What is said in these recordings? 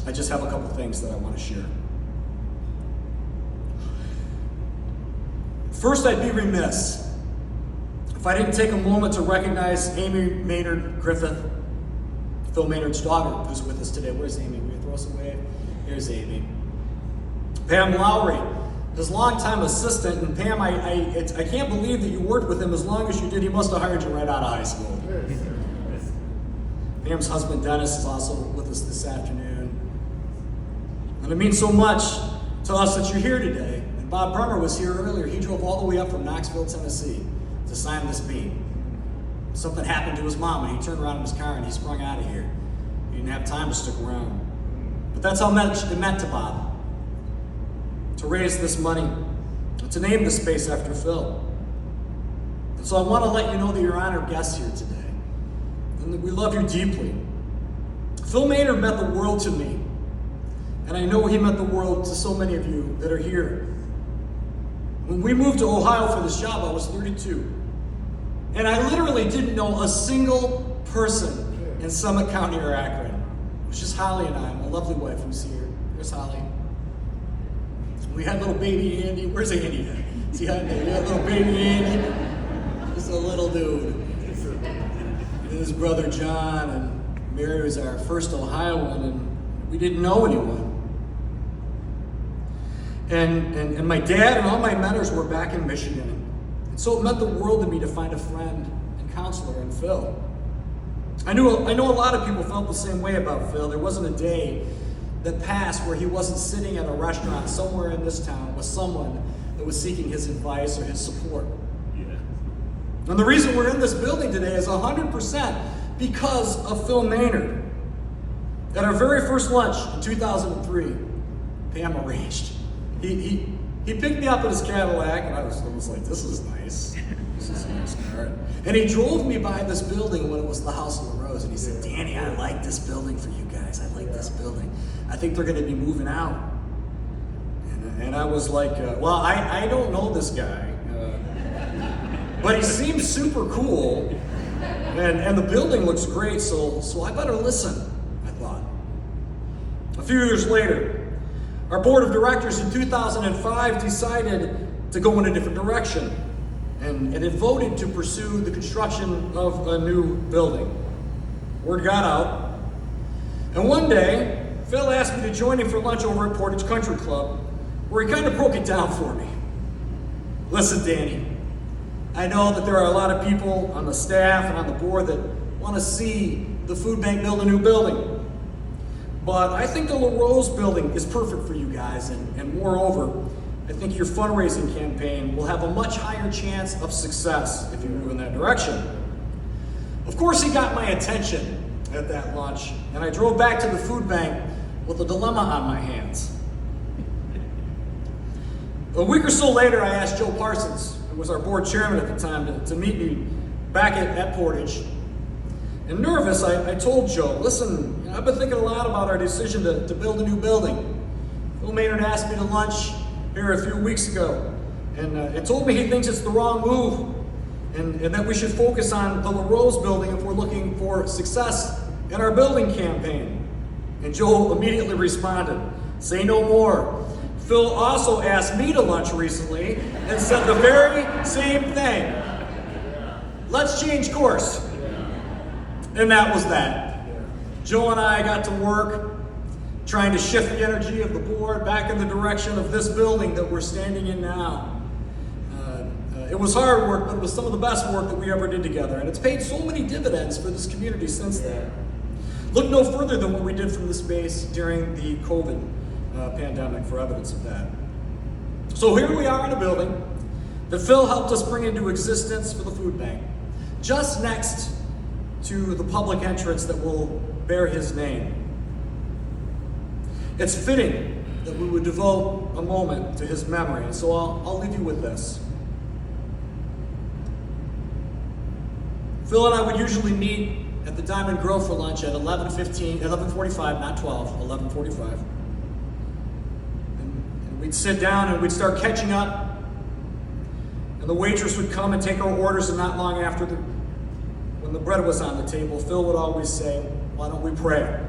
I just have a couple things that I want to share. First, I'd be remiss if I didn't take a moment to recognize Amy Maynard Griffith, Phil Maynard's daughter, who's with us today. Where's Amy? Will you throw us a wave? Here's Amy. Pam Lowry, his longtime assistant. And Pam, I can't believe that you worked with him as long as you did. He must have hired you right out of high school. Pam's husband, Dennis, is also with us this afternoon. And it means so much to us that you're here today. And Bob Brummer was here earlier. He drove all the way up from Knoxville, Tennessee to sign this beam. Something happened to his mom, and he turned around in his car and he sprung out of here. He didn't have time to stick around. But that's how much it meant to Bob to raise this money, and to name this space after Phil. And so I want to let you know that you're honored guests here today, and that we love you deeply. Phil Maynard meant the world to me, and I know he meant the world to so many of you that are here. When we moved to Ohio for this job, I was 32. And I literally didn't know a single person in Summit County or Akron. It was just Holly and I, my lovely wife who's here. There's Holly. We had little baby Andy. Where's Andy at? See how we had little baby Andy? Just a little dude. And his brother John, and Mary was our first Ohioan, and we didn't know anyone. And my dad and all my mentors were back in Michigan. And so it meant the world to me to find a friend and counselor in Phil. I know a lot of people felt the same way about Phil. There wasn't a day that passed where he wasn't sitting at a restaurant somewhere in this town with someone that was seeking his advice or his support. Yeah. And the reason we're in this building today is 100% because of Phil Maynard. At our very first lunch in 2003, Pam arranged. He picked me up in his Cadillac, and I was like, this is nice. This is a nice car. And he drove me by this building when it was the House of the Rose, and he said, Danny, I like this building for you guys. I like this building. I think they're going to be moving out. And I was like, well, I don't know this guy, but he seems super cool, and the building looks great, so I better listen, I thought. A few years later, our board of directors in 2005 decided to go in a different direction, and it voted to pursue the construction of a new building. Word got out, and one day, Phil asked me to join him for lunch over at Portage Country Club, where he kind of broke it down for me. Listen, Danny, I know that there are a lot of people on the staff and on the board that want to see the food bank build a new building. But I think the LaRose building is perfect for you guys, and moreover, I think your fundraising campaign will have a much higher chance of success if you move in that direction. Of course, he got my attention at that lunch, and I drove back to the food bank with a dilemma on my hands. A week or so later, I asked Joe Parsons, who was our board chairman at the time, to meet me back at Portage. And nervous, I told Joe, listen, I've been thinking a lot about our decision to build a new building. Phil Maynard asked me to lunch here a few weeks ago, and told me he thinks it's the wrong move, and that we should focus on the LaRose building if we're looking for success in our building campaign. And Joe immediately responded, say no more. Phil also asked me to lunch recently and said the very same thing. Let's change course. And that was that. Joe and I got to work trying to shift the energy of the board back in the direction of this building that we're standing in now. It was hard work, but it was some of the best work that we ever did together. And it's paid so many dividends for this community since then. Look no further than what we did from this space during the COVID pandemic for evidence of that. So here we are in a building that Phil helped us bring into existence for the food bank, just next to the public entrance that will bear his name. It's fitting that we would devote a moment to his memory, and so I'll leave you with this. Phil and I would usually meet at the Diamond Grill for lunch at 11:45, not 12, 11:45. And we'd sit down and we'd start catching up, and the waitress would come and take our orders, and not long after when the bread was on the table, Phil would always say, why don't we pray?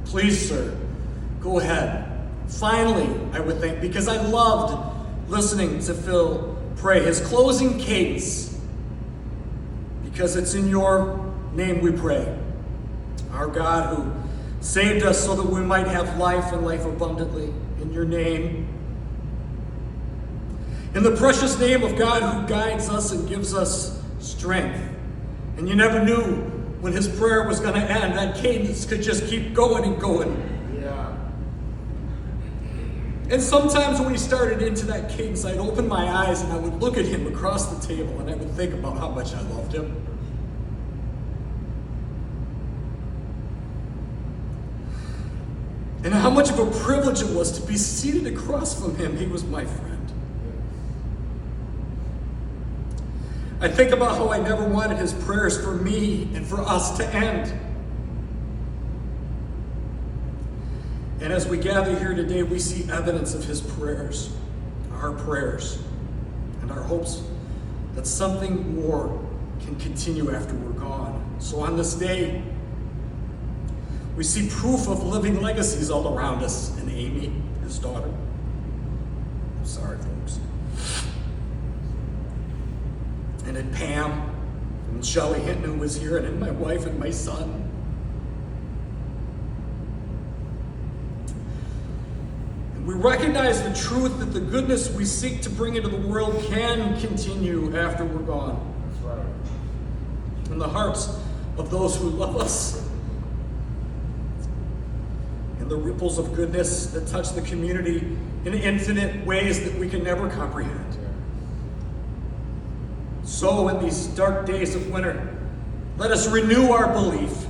Please, sir, go ahead. Finally, I would think, because I loved listening to Phil pray his closing cadence, because it's in your name we pray. Our God who saved us so that we might have life and life abundantly. In your name. In the precious name of God who guides us and gives us strength. And you never knew when his prayer was going to end. That cadence could just keep going and going. Yeah. And sometimes when he started into that cadence, I'd open my eyes and I would look at him across the table and I would think about how much I loved him. And how much of a privilege it was to be seated across from him. He was my friend. I think about how I never wanted his prayers for me and for us to end. And as we gather here today, we see evidence of his prayers, our prayers, and our hopes that something more can continue after we're gone. So on this day, we see proof of living legacies all around us in Amy, his daughter. I'm sorry, folks. And in Pam, and Shelley Hinton, who was here, and in my wife and my son. And we recognize the truth that the goodness we seek to bring into the world can continue after we're gone. That's right. In the hearts of those who love us. And the ripples of goodness that touch the community in infinite ways that we can never comprehend. So in these dark days of winter, let us renew our belief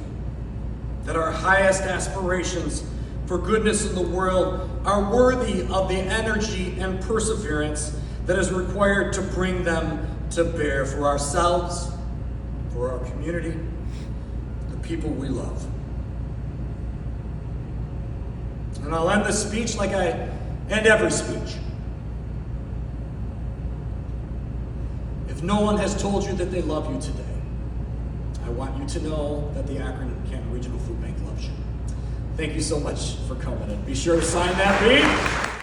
that our highest aspirations for goodness in the world are worthy of the energy and perseverance that is required to bring them to bear for ourselves, for our community, the people we love. And I'll end this speech like I end every speech. If no one has told you that they love you today, I want you to know that the Akron-Canton Regional Foodbank loves you. Thank you so much for coming, and be sure to sign that bead.